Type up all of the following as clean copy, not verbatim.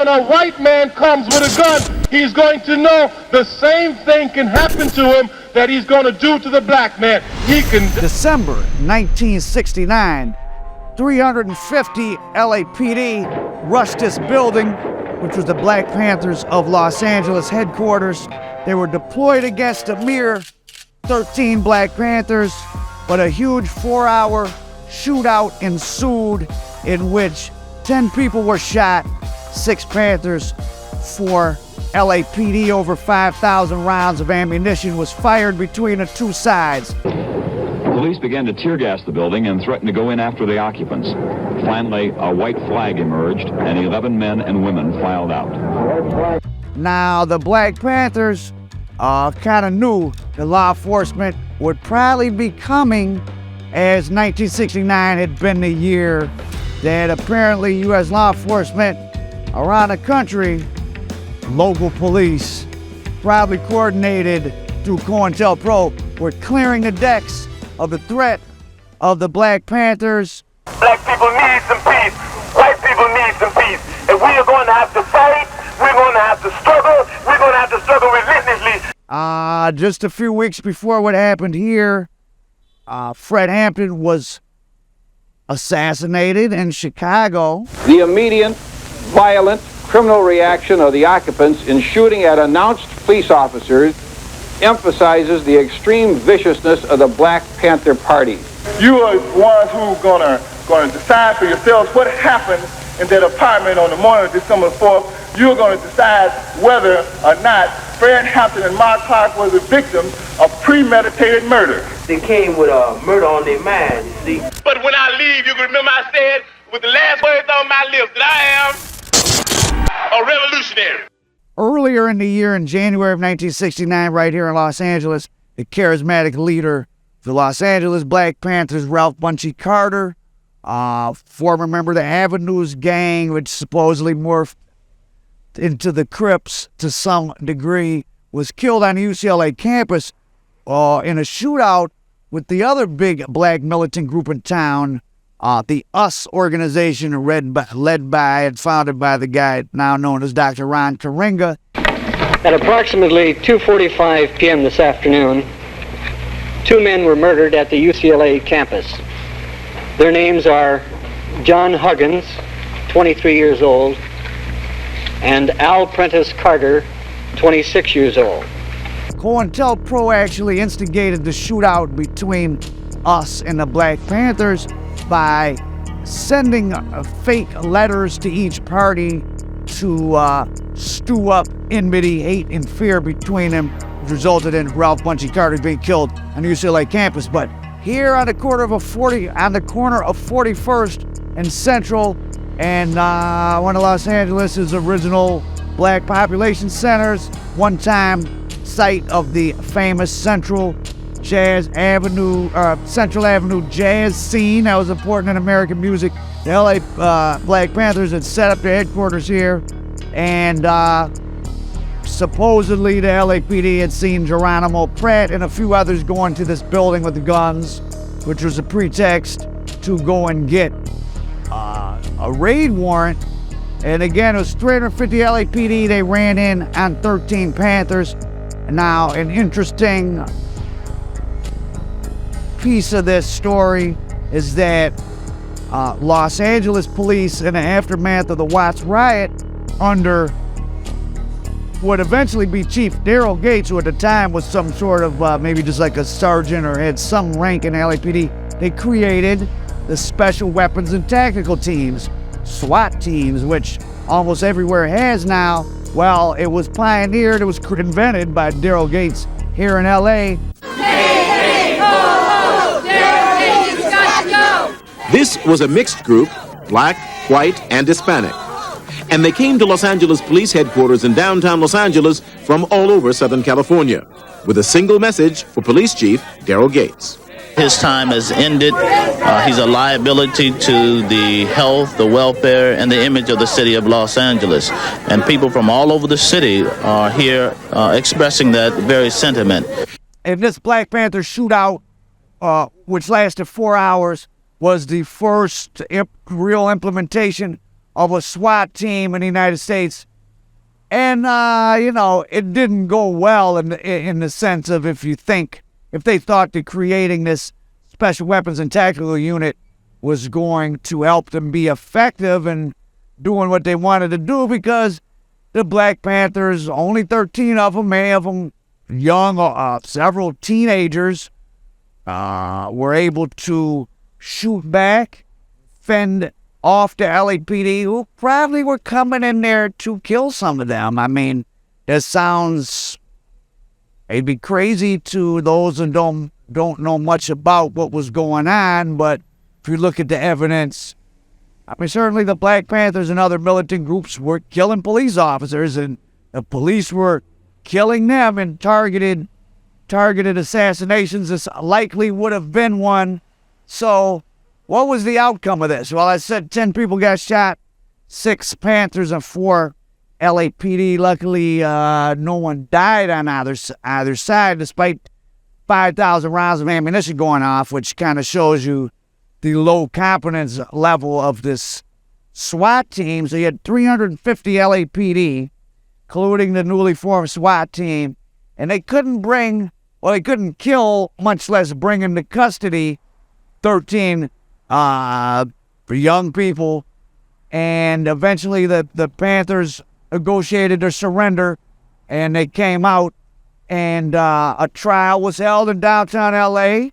When a white man comes with a gun, he's going to know the same thing can happen to him that he's going to do to the black man. He can. December 1969, 350 LAPD rushed this building, which was the Black Panthers of Los Angeles headquarters. They were deployed against a mere 13 Black Panthers, but a huge 4-hour shootout ensued in which 10 people were shot, 6 Panthers, 4 LAPD. Over 5,000 rounds of ammunition was fired between the two sides. Police began to tear gas the building and threatened to go in after the occupants. Finally, a white flag emerged and 11 men and women filed out. Now, the Black Panthers kind of knew the law enforcement would probably be coming, as 1969 had been the year that apparently U.S. law enforcement around the country, local police, probably coordinated through COINTELPRO, were clearing the decks of the threat of the Black Panthers. Black people need some peace. White people need some peace. And we are going to have to fight. We're going to have to struggle. We're going to have to struggle relentlessly. Just a few weeks before what happened here, Fred Hampton was assassinated in Chicago. The immediate, violent, criminal reaction of the occupants in shooting at announced police officers emphasizes the extreme viciousness of the Black Panther Party. You are the ones who are going to decide for yourselves what happened in that apartment on the morning of December 4th. You're going to decide whether or not Fred Hampton and Mark Clark were the victims of premeditated murder. They came with a murder on their mind, you see. But when I leave, you can remember I said with the last words on my lips that I am a revolutionary. Earlier in the year, in January of 1969, right here in Los Angeles, the charismatic leader of the Los Angeles Black Panthers, Ralph Bunchy Carter, former member of the Avenues gang, which supposedly morphed into the Crips to some degree, was killed on the UCLA campus in a shootout with the other big black militant group in town, the US organization led by and founded by the guy now known as Dr. Ron Karenga. At approximately 2:45 p.m. this afternoon, 2 men were murdered at the UCLA campus. Their names are John Huggins, 23 years old, and Al Prentice Carter, 26 years old. COINTELPRO actually instigated the shootout between us and the Black Panthers by sending fake letters to each party to stew up enmity, hate, and fear between them, which resulted in Ralph Bunchy Carter being killed on the UCLA campus. But here on the corner of 41st and Central, and one of Los Angeles' original black population centers, one-time site of the famous Central Avenue jazz scene that was important in American music. The LA Black Panthers had set up their headquarters here, and supposedly the LAPD had seen Geronimo Pratt and a few others going to this building with the guns, which was a pretext to go and get a raid warrant. And again, it was 350 LAPD. They ran in on 13 Panthers. Now, an interesting piece of this story is that Los Angeles police, in the aftermath of the Watts riot, under would eventually be Chief Daryl Gates, who at the time was some sort of maybe just like a sergeant or had some rank in LAPD, they created the Special Weapons and Tactical Teams, SWAT teams, which almost everywhere has now. Well, it was pioneered, it was invented by Daryl Gates here in LA. This was a mixed group, black, white, and Hispanic. And they came to Los Angeles Police Headquarters in downtown Los Angeles from all over Southern California, with a single message for Police Chief Daryl Gates. His time has ended. He's a liability to the health, the welfare, and the image of the city of Los Angeles. And people from all over the city are here expressing that very sentiment. And this Black Panther shootout, which lasted 4 hours, was the first real implementation of a SWAT team in the United States. And, it didn't go well in the sense of if they thought that creating this special weapons and tactical unit was going to help them be effective in doing what they wanted to do, because the Black Panthers, only 13 of them, many of them young, several teenagers, were able to shoot back, fend off the LAPD, who probably were coming in there to kill some of them. I mean, that sounds, it'd be crazy to those who don't know much about what was going on, but if you look at the evidence, I mean, certainly the Black Panthers and other militant groups were killing police officers, and the police were killing them in targeted assassinations. This likely would have been one. So what was the outcome of this? Well, I said 10 people got shot, 6 Panthers and 4 LAPD. Luckily, no one died on either side, despite 5,000 rounds of ammunition going off, which kind of shows you the low competence level of this SWAT team. So you had 350 LAPD, including the newly formed SWAT team, and they couldn't kill, much less bring into custody 13 for young people. And eventually the Panthers negotiated their surrender, and they came out, and a trial was held in downtown LA.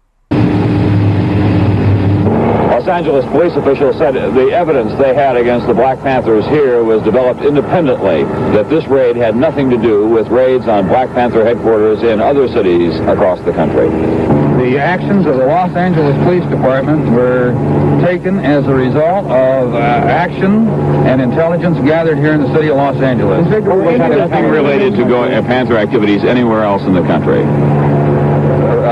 Los Angeles police officials said the evidence they had against the Black Panthers here was developed independently, that this raid had nothing to do with raids on Black Panther headquarters in other cities across the country. The actions of the Los Angeles Police Department were taken as a result of action and intelligence gathered here in the city of Los Angeles. Was anything related to Panther activities anywhere else in the country?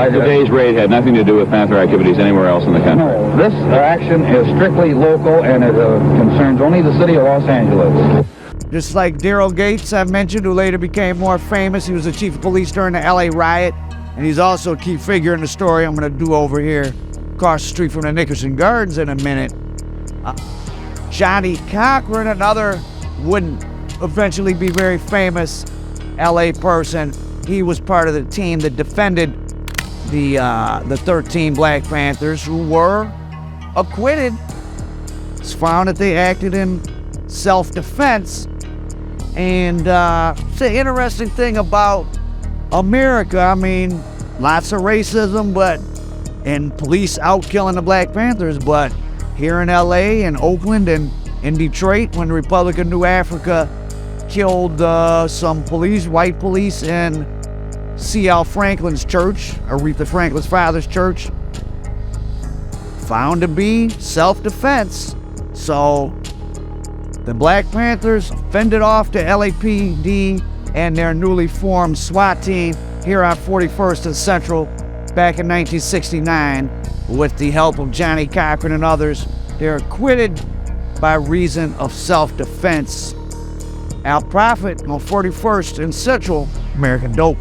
Today's raid had nothing to do with Panther activities anywhere else in the country. No, this action is strictly local, and it concerns only the city of Los Angeles. Just like Daryl Gates, I mentioned, who later became more famous. He was the chief of police during the LA riot, and he's also a key figure in the story I'm going to do over here across the street from the Nickerson Gardens in a minute. Johnny Cochran, another wouldn't eventually be very famous LA person. He was part of the team that defended the 13 Black Panthers, who were acquitted. It's found that they acted in self-defense. And it's an interesting thing about America. I mean, lots of racism, and police out killing the Black Panthers, but here in LA and Oakland and in Detroit, when the Republic of New Africa killed some police, white police, in C.L. Franklin's church, Aretha Franklin's father's church, found to be self-defense. So the Black Panthers fended off the LAPD and their newly formed SWAT team here on 41st and Central back in 1969 with the help of Johnny Cochran and others. They're acquitted by reason of self-defense. Al Prophet on 41st and Central, American Dope.